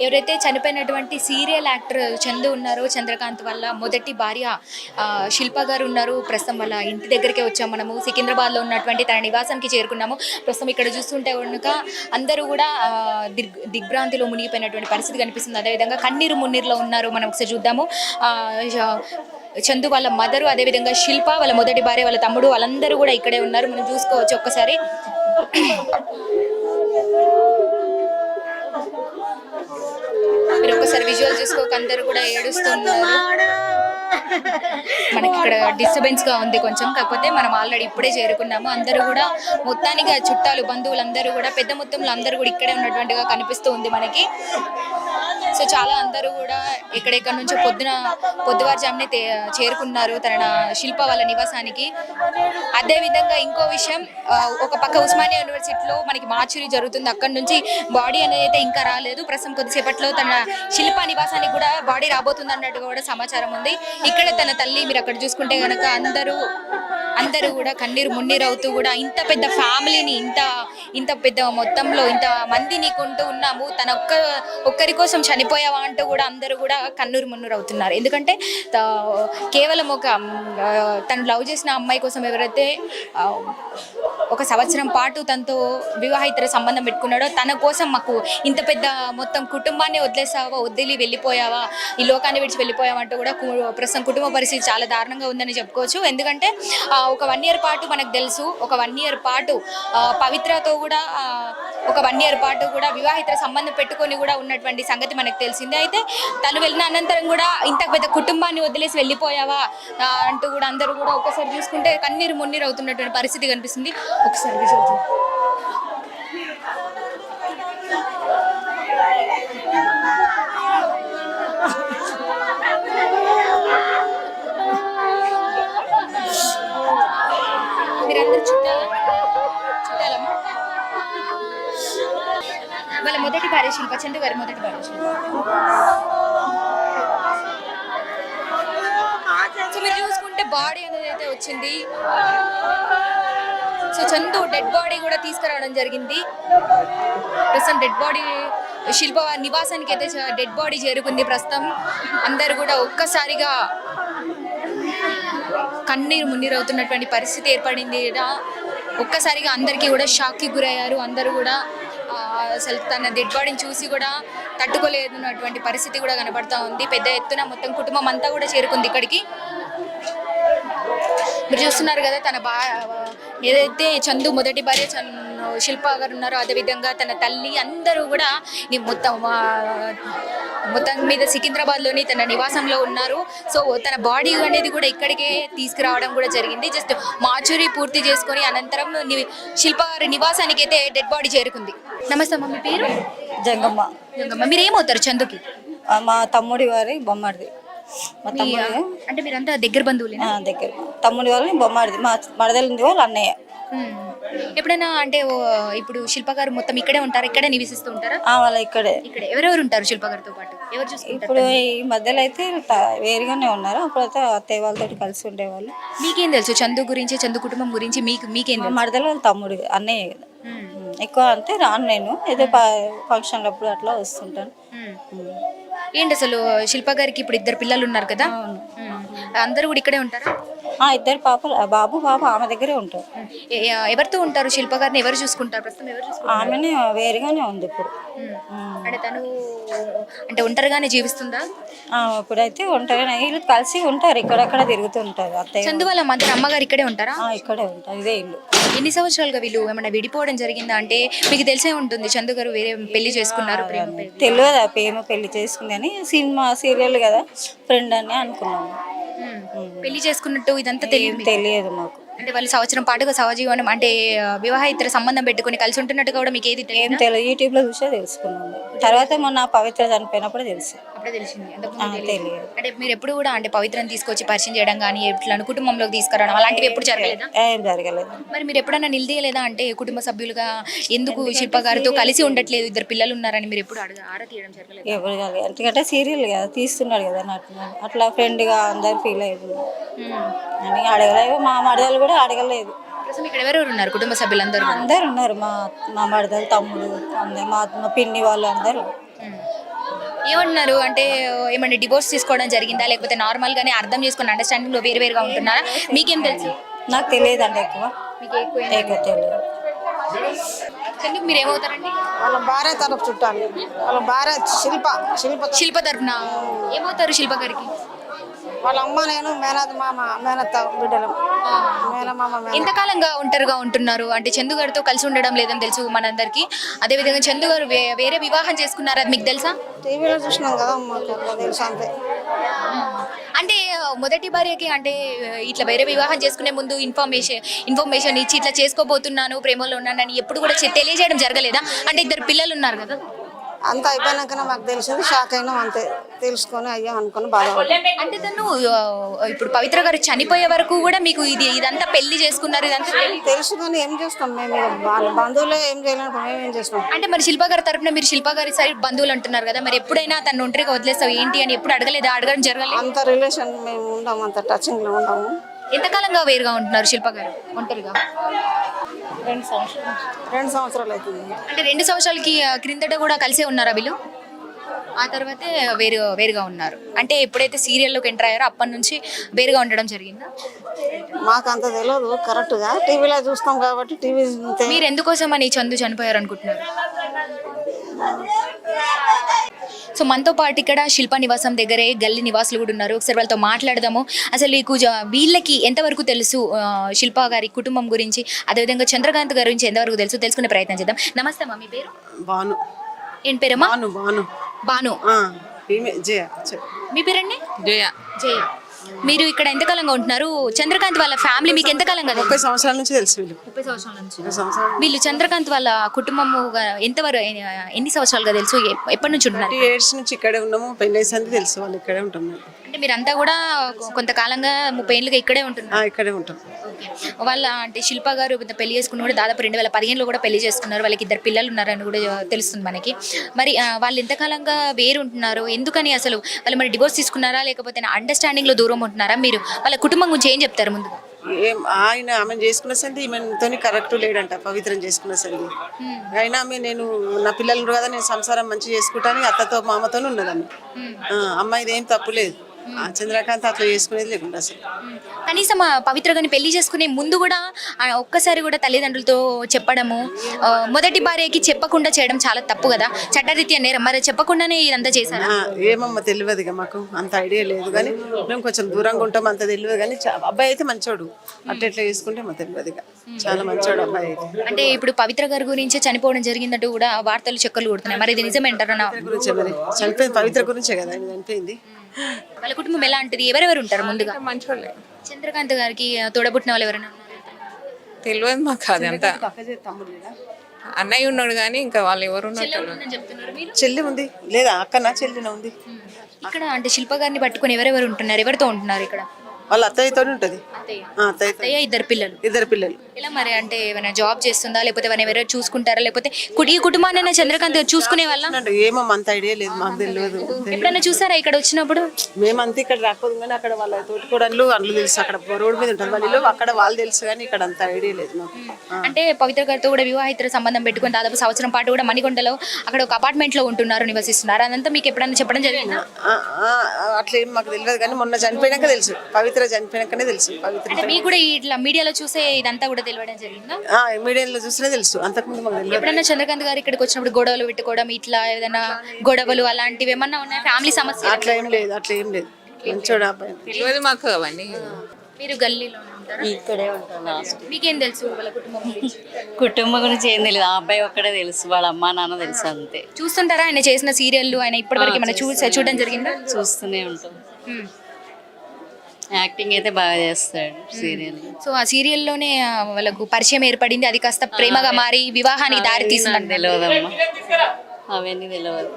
ఎవరైతే చనిపోయినటువంటి serial actor Chandu ఉన్నారో, చంద్రకాంత్ వాళ్ళ మొదటి భార్య శిల్ప గారు ఉన్నారు. ప్రస్తుతం వాళ్ళ ఇంటి దగ్గరికే వచ్చాము. మనము సికింద్రాబాద్లో ఉన్నటువంటి తన నివాసానికి చేరుకున్నాము. ప్రస్తుతం ఇక్కడ చూస్తుంటే కనుక అందరూ కూడా దిగ్భ్రాంతిలో మునిగిపోయినటువంటి పరిస్థితి కనిపిస్తుంది. అదేవిధంగా కన్నీరు మున్నీరులో ఉన్నారు. మనం ఒకసారి చూద్దాము. చందు వాళ్ళ మదరు, అదేవిధంగా శిల్ప వాళ్ళ మొదటి భార్య, వాళ్ళ తమ్ముడు, వాళ్ళందరూ కూడా ఇక్కడే ఉన్నారు. మనం చూసుకోవచ్చు ఒక్కసారి. మీరు ఒక్కసారి విజువల్ చూసుకోక అందరూ కూడా ఏడుస్తున్నారు. మనకి ఇక్కడ డిస్టర్బెన్స్ గా ఉంది కొంచెం, కాకపోతే మనం ఆల్రెడీ ఇప్పుడే చేరుకున్నాము. అందరూ కూడా మొత్తానికి చుట్టాలు, బంధువులు అందరూ కూడా పెద్ద మొత్తంలో అందరూ కూడా ఇక్కడే ఉన్నటువంటిగా కనిపిస్తూ ఉంది మనకి. సో చాలా అందరూ కూడా ఎక్కడెక్కడ నుంచో పొద్దువారుజామునే చేరుకున్నారు తన శిల్ప వాళ్ళ నివాసానికి. అదేవిధంగా ఇంకో విషయం, ఒక పక్క ఉస్మానియా యూనివర్సిటీలో మనకి మార్చురీ జరుగుతుంది. అక్కడ నుంచి బాడీ అనేది అయితే ఇంకా రాలేదు. ప్రస్తుతం కొద్దిసేపట్లో తన శిల్ప నివాసానికి కూడా బాడీ రాబోతుంది అన్నట్టుగా కూడా సమాచారం ఉంది. ఇక్కడ తన తల్లి, మీరు అక్కడ చూసుకుంటే కనుక అందరూ కూడా కన్నీరు మున్నీరు అవుతూ కూడా ఇంత పెద్ద ఫ్యామిలీని ఇంత పెద్ద మొత్తంలో ఇంత మందిని కొంటూ ఉన్నాము, తన ఒక్కరి కోసం చనిపోయావా అంటూ కూడా అందరూ కూడా కన్నీరు మున్నీరు అవుతున్నారు. ఎందుకంటే కేవలం తను లవ్ చేసిన అమ్మాయి కోసం ఎవరైతే 1 సంవత్సరం పాటు తనతో వివాహితర సంబంధం పెట్టుకున్నాడో, తన కోసం మాకు ఇంత పెద్ద మొత్తం కుటుంబాన్ని వదిలి వెళ్ళిపోయావా, ఈ లోకాన్ని విడిచి వెళ్ళిపోయావా అంటూ కూడా ప్రస్తుతం కుటుంబ పరిస్థితి చాలా దారుణంగా ఉందని చెప్పుకోవచ్చు. ఎందుకంటే ఒక 1 year పాటు మనకు తెలుసు, ఒక 1 year పాటు పవిత్రతో కూడా ఒక 1 year పాటు కూడా వివాహితర సంబంధం పెట్టుకొని కూడా ఉన్నటువంటి సంగతి మనకు తెలిసిందే. అయితే తను వెళ్ళిన అనంతరం కూడా ఇంత పెద్ద కుటుంబాన్ని వదిలేసి వెళ్ళిపోయావా అంటూ కూడా అందరూ కూడా ఒకసారి చూసుకుంటే కన్నీరు మున్నీరు అవుతున్నటువంటి పరిస్థితి కనిపిస్తుంది. ఒకసారి మీరందరూ చుట్టాలమ్మా. వాళ్ళ మొదటి భార్య శిల్ప, చందు గారి మొదటి భార్య శిల్ప. సో మీరు చూసుకుంటే బాడీ అనేది అయితే వచ్చింది. సో చందు డెడ్ బాడీ కూడా తీసుకురావడం జరిగింది. ప్రస్తుతం డెడ్ బాడీ శిల్ప నివాసానికి అయితే డెడ్ బాడీ చేరుకుంది. ప్రస్తుతం అందరు కూడా ఒక్కసారిగా కన్నీరు మున్నీరు అవుతున్నటువంటి పరిస్థితి ఏర్పడింది. ఒక్కసారిగా అందరికీ కూడా షాక్కి గురయ్యారు. అందరూ కూడా అసలు తన డెడ్ బాడీని చూసి కూడా తట్టుకోలేనటువంటి పరిస్థితి కూడా కనబడతా ఉంది. పెద్ద ఎత్తున మొత్తం కుటుంబం అంతా కూడా చేరుకుంది ఇక్కడికి. మీరు చూస్తున్నారు కదా, ఏదైతే చందు మొదటి భార్య శిల్ప గారు ఉన్నారో, అదేవిధంగా తన తల్లి అందరూ కూడా మొత్తం మీద సికింద్రాబాద్లోని తన నివాసంలో ఉన్నారు. సో తన బాడీ అనేది కూడా ఇక్కడికే తీసుకురావడం కూడా జరిగింది. జస్ట్ మార్చురీ పూర్తి చేసుకొని అనంతరం శిల్ప గారి నివాసానికి అయితే డెడ్ బాడీ చేరుకుంది. నమస్తే అమ్మ, మీ పేరు? జంగమ్మ. మీరు ఏమవుతారు చందుకి? మా తమ్ముడి వారి బొమ్మడిది. మా తమ్ముడు అంటే మీరంతా దగ్గర బంధువులే? దగ్గర. తమ్ముడి వాళ్ళని బొమ్మడిది, మా మరదలింది వాళ్ళు అన్నయ్య. ఎప్పుడైనా అంటే ఇప్పుడు శిల్ప గారు మొత్తం ఇక్కడే ఉంటారా, ఇక్కడే నివసిస్తూ ఉంటారా? వాళ్ళ ఇక్కడే. ఎవరెవరు ఉంటారు శిల్ప గారితో పాటు? ఎవరు చూసుకుంటారు? ఇప్పుడు ఈ మధ్యలో అయితే వేరుగానే ఉన్నారు. అప్పుడైతే అత్తయ్య వాళ్ళతో కలిసి ఉండేవాళ్ళు. మీకేం తెలుసు చందు గురించి, చందు కుటుంబం గురించి మీకేం? మరదల వాళ్ళ తమ్ముడు అన్నయ్య కదా. ఎక్కువ అంటే రాను నేను, ఏదో ఫంక్షన్లప్పుడు అట్లా వస్తుంటాను. ఏంటి అసలు శిల్ప గారికి ఇప్పుడు 2 పిల్లలు ఉన్నారు కదా, అందరూ కూడా ఇక్కడే ఉంటారా? 2 పాపలు, బాబు పాప ఆమె దగ్గరే ఉంటారు. ఎవరితో ఉంటారు? శిల్ప గారిని ఎవరు చూసుకుంటారు ప్రస్తుతం? ఎవరు చూసుకుంటారు? ఆమెనే వేరుగానే ఉంది ఇప్పుడు. అంటే తను అంటే ఒంటరిగానే జీవిస్తుందా? ఇప్పుడైతే ఒంటరిగానే, వీళ్ళు కలిసి ఉంటారు, ఇక్కడక్కడ తిరుగుతూ ఉంటారు. అత్తయ్య చందు వాళ్ళ అమ్మగారు ఇక్కడే ఉంటారా? ఇక్కడే ఉంటారు, ఇదే ఇల్లు. ఎన్ని సంవత్సరాలుగా వీళ్ళు ఏమైనా విడిపోవడం జరిగిందా? అంటే మీకు తెలిసే ఉంటుంది చందు గారు వేరే పెళ్లి చేసుకున్నారు. తెలియదు ఆ ప్రేమ పెళ్లి చేసుకుంది అని, సినిమా సీరియల్ కదా, ఫ్రెండ్ అని అనుకున్నాము. పెళ్లి చేసుకున్నట్టు ఇదంతా తెలియదు మాకు. అంటే వాళ్ళు సంవత్సరం పాటుగా సహజీవనం అంటే వివాహితర సంబంధం పెట్టుకుని కలిసి ఉంటున్నట్టు కూడా మీకు ఏది తెలియదు? యూట్యూబ్లో చూసే తెలుసుకున్నాము. తర్వాత మొన్న పవిత్ర చనిపోయినప్పుడు తెలుసు. అప్పుడే తెలిసింది. తెలియదు. అంటే మీరు ఎప్పుడు కూడా అంటే పవిత్రను తీసుకొచ్చి పరిచయం చేయడం కానీ, ఎట్లా కుటుంబంలోకి తీసుకురావడం అలాంటివి ఎప్పుడు జరగలేదా? ఏం జరగలేదు. మరి మీరు ఎప్పుడైనా నిలదీయలేదా? అంటే కుటుంబ సభ్యులుగా ఎందుకు శిల్ప గారితో కలిసి ఉండట్లేదు, 2 పిల్లలు ఉన్నారని మీరు ఎప్పుడు ఆరా తీయడం జరగలేదు? ఎప్పుడు జరగలేదు. ఎందుకంటే సీరియల్ కదా తీస్తున్నాడు కదా, అట్లా ఫ్రెండ్గా అందరు ఫీల్ అయ్యారు అని అడగలేదు. మా మరదలు కూడా అడగలేదు. ఇక్కడ ఎవరెవరు ఉన్నారు కుటుంబ సభ్యులందరూ? అందరు ఉన్నారు. మా మరదలు, తమ్ముడు, మా పిన్ని వాళ్ళు అందరూ. ఏమంటున్నారు అంటే ఏమంటే డివోర్స్ తీసుకోవడం జరిగిందా లేకపోతే నార్మల్ గానే అర్థం చేసుకుని అండర్స్టాండింగ్ లో వేరుగా ఉంటున్నారా? మీకేం తెలుసు? నాకు తెలియదండి ఎక్కువ. మీకు ఎక్కువ ఎక్కువ తెలియదు. ఎందుకు మీరు ఏమవుతారండి? వాళ్ళ భార్య తరపు చుట్టాలి. వాళ్ళ భార్య శిల్ప శిల్ప తరపున ఏమవుతారు శిల్ప గారికి? వాళ్ళ అమ్మ నేను మేనత్త బిడ్డలం. మేనమామ ఎంతకాలంగా ఒంటరిగా ఉంటున్నారు? అంటే చందు గారితో కలిసి ఉండడం లేదని తెలుసు మనందరికి. అదేవిధంగా చందు గారు వేరే వివాహం చేసుకున్నారు, అది మీకు తెలుసా? టీవీలో చూసినాం కదా, మాకు అట్లా తెలుసు అంతే. అంటే మొదటి భార్యకి అంటే ఇట్లా వేరే వివాహం చేసుకునే ముందు ఇన్ఫర్మేషన్ ఇచ్చి ఇట్లా చేసుకోబోతున్నాను, ప్రేమలో ఉన్నానని ఎప్పుడు కూడా తెలియజేయడం జరగలేదా? అంటే ఇద్దరు పిల్లలు ఉన్నారు కదా. అంతా అయిపోయినాకనే మాకు తెలిసింది, షాక్ అయినాం అంతే. తెలుసుకొని అయ్యాం అనుకుని బాగా. అంటే తను ఇప్పుడు పవిత్ర గారు చనిపోయే వరకు కూడా మీకు ఇదంతా పెళ్లి చేసుకున్నారు ఇదంతా తెలుసు కానీ ఏం చేస్తాం మేము, వాళ్ళ బంధువులే ఏం చేయలేము, మేము ఏం చేస్తాం. అంటే మరి శిల్ప గారి తరపున మీరు శిల్ప గారి సైడ్ బంధువులు అంటున్నారు కదా, మరి ఎప్పుడైనా తను ఒంటరిగా వదిలేస్తావు ఏంటి అని ఎప్పుడు అడగలేదా? అడగడం జరగలేదు? అంత రిలేషన్ మేము ఉండము, అంత టచింగ్ లో ఉండము. ఎంతకాలంగా వేరుగా ఉంటున్నారు శిల్ప గారు ఒంటరిగా? 2 సంవత్సరాలు అవుతుంది. అంటే 2 సంవత్సరాలకి క్రిందట కూడా కలిసే ఉన్నారా వీళ్ళు? ఆ తర్వాతే వేరుగా ఉన్నారు. అంటే ఎప్పుడైతే సీరియల్లోకి ఎంటర్ అయ్యారో అప్పటి నుంచి వేరుగా ఉండడం జరిగిందా? మాకు అంత తెలియదు కరెక్ట్గా, టీవీలో చూస్తాం కాబట్టి టీవీ. మీరు ఎందుకోసం అని చందు చనిపోయారు అనుకుంటున్నారు? సో మనతో పాటు ఇక్కడ శిల్ప నివాసం దగ్గరే గల్లీ నివాసులు కూడా ఉన్నారు. ఒకసారి వాళ్ళతో మాట్లాడదాము. అసలు నీకు వీళ్ళకి ఎంతవరకు తెలుసు శిల్ప గారి కుటుంబం గురించి, అదేవిధంగా చంద్రకాంత్ గారి గురించి ఎంతవరకు తెలుసు తెలుసుకునే ప్రయత్నం చేద్దాం. నమస్తే అమ్మా, మీ పేరు? బాను. ఏం పేరమ్మా? బాను. మీ పేరండి? జయ. జయ. మీరు ఇక్కడ ఎంతకాలంగా ఉంటున్నారు? చంద్రకాంత్ వాళ్ళ ఫ్యామిలీ మీకు ఎంతకాలంగా? 30 సంవత్సరాల నుంచి తెలుసు. 30 సంవత్సరాల నుంచి. వీళ్ళు చంద్రకాంత్ వాళ్ళ కుటుంబము ఎంతవరకు ఎన్ని సంవత్సరాలుగా తెలుసు? ఎప్పటి నుంచి ఉంటున్నారు? 30 years నుంచి ఇక్కడే ఉన్నాము. పెళ్ళేసింది తెలుసు, వాళ్ళు ఇక్కడే ఉంటున్నారు. అంటే మీరంతా కూడా కొంతకాలంగా 30 ఏళ్ళుగా ఇక్కడే ఉంటున్నారు? ఇక్కడే ఉంటాం. వాళ్ళ అంటే శిల్ప గారు పెళ్లి చేసుకుని కూడా దాదాపు 2015లో కూడా పెళ్లి చేసుకున్నారు. వాళ్ళకి 2 పిల్లలు ఉన్నారని కూడా తెలుస్తుంది మనకి. మరి వాళ్ళు ఎంతకాలంగా వేరు ఉంటున్నారు? ఎందుకని అసలు వాళ్ళు మరి డివోర్స్ తీసుకున్నారా లేకపోతే అండర్స్టాండింగ్ లో దూరం ఉంటున్నారా? మీరు వాళ్ళ కుటుంబం గురించి ఏం చెప్తారు ముందుగా? ఆమె చేసుకున్న సంది ఈమెతో కరెక్ట్ లేడంట, పవిత్రం చేసుకున్న సంది. అయినా నేను నా పిల్లలు కదా, నేను సంసారం మంచిగా చేసుకుంటాను, అత్తతో మామతో ఉన్నదాన్ని. అమ్మాయిది ఏం తప్పు లేదు. చంద్రకాంత్ అట్లా చేసుకునేది లేకుండా అసలు. కనీసం పవిత్ర గారిని పెళ్లి చేసుకునే ముందు కూడా ఒక్కసారి కూడా తల్లిదండ్రులతో చెప్పడము, మొదటి భార్యకి చెప్పకుండా చేయడం చాలా తప్పు కదా, చట్టరీత్యా నేరం. మరి చెప్పకుండానే ఇదంతా చేశారు? ఏమమ్మా తెలియదు, మాకు అంత ఐడియా లేదు. కానీ మేము కొంచెం దూరంగా ఉంటాం, అంత తెలియదు. కానీ అబ్బాయి అయితే మంచోడు, అట్లా తెలియదుగా, చాలా మంచోడు అబ్బాయి అయితే. అంటే ఇప్పుడు పవిత్ర గారి గురించి చనిపోవడం జరిగిందంటూ కూడా వార్తలు చెక్కలు కొడుతున్నాయి, మరి ఇది నిజమేంటారా? గురించే మరి చనిపోయింది, పవిత్ర గురించే కదా చనిపోయింది. వాళ్ళ కుటుంబం ఎలాంటిది? ఎవరెవరు ఉంటారు? ముందుగా మంచోళ్ళే. చంద్రకాంత్ గారికి తోడబుట్టిన వాళ్ళు ఎవరైనా తెలియదు మాకు, అదంతా అన్నయ్య ఉన్నాడు కానీ ఇంకా వాళ్ళు ఎవరు చెప్తున్నారు మీరు? చెల్లి ఉంది లేదా? అక్కనా చెల్లిన ఉంది ఇక్కడ. అంటే శిల్ప గారిని పట్టుకుని ఎవరెవరు ఉంటున్నారు? ఎవరితో ఉంటున్నారు ఇక్కడ? వాళ్ళ అత్తయ్యతో ఉంటది. అత్తయ్య, 2 పిల్లలు. 2 పిల్లలు. ఎలా మరి? అంటే ఏమైనా జాబ్ చేస్తుందా లేకపోతే ఎవరైనా చూసుకుంటారా లేకపోతే ఈ కుటుంబాన్ని చంద్రకాంత్ చూసుకునే వాళ్ళ? ఏమో అంత ఐడియా లేదు, మాకు తెలియదు. ఎప్పుడైనా చూసారా ఇక్కడ వచ్చినప్పుడు? మేమంతా ఇక్కడ రాకపోదు కానీ అక్కడ వాళ్ళ తోటికోడళ్ళు అందులో తెలుసు, అక్కడ రోడ్డు మీద ఉంటుంది వాళ్ళు, అక్కడ వాళ్ళు తెలుసు కానీ ఇక్కడ అంత ఐడియా లేదు మాకు. అంటే పవిత్ర గారితో కూడా వివాహిత సంబంధం పెట్టుకుని దాదాపు సంవత్సరం పాటు కూడా మణికొండలో అక్కడ ఒక అపార్ట్మెంట్ లో ఉంటున్నారు, నివసిస్తున్నారు. అదంతా మీకు ఎప్పుడైనా చెప్పడం జరిగిందా? అట్లా ఏం మాకు తెలియదు కానీ మొన్న చనిపోయినాక తెలుసు, పవిత్ర చనిపోయినాకనే తెలుసు. పవిత్ర మీకు కూడా ఇట్లా మీడియాలో చూసే ఇదంతా కూడా తెలియడం జరిగిందా? మీడియాలో చూసినా తెలుసు, అంతకుముందు మాకు తెలియదు. ఎప్పుడైనా చంద్రకాంత్ గారు ఇక్కడికి వచ్చినప్పుడు గొడవలు పెట్టుకోవడం ఇట్లా ఏదైనా గొడవలు అలాంటివి ఏమన్నా ఉన్నాయా? ఫ్యామిలీ సమస్య? అట్లా ఏం లేదు, మంచోడు అబ్బాయి. తెలియదు మాకు అవన్నీ. మీరు గల్లీలో ఉంటారా? ఇక్కడే ఉంటాను. మీకేం తెలుసు వాళ్ళ కుటుంబం గురించి? కుటుంబం గురించి ఏం తెలియదు, ఆ అబ్బాయి ఒక్కడే తెలుసు, వాళ్ళ అమ్మా నాన్న తెలుసు అంతే. చూస్తుంటారా ఆయన చేసిన సీరియల్? ఆయన ఇప్పటివరకు ఏమైనా చూడడం జరిగిందా? చూస్తూనే ఉంటాం. యాక్టింగ్ అయితే బాగా చేస్తాడు సీరియల్. సో ఆ సీరియల్లోనే వాళ్ళకు పరిచయం ఏర్పడింది, అది కాస్త ప్రేమగా మారి వివాహానికి దారి తీసిందని తెలియదమ్మా, అవన్నీ తెలియదు.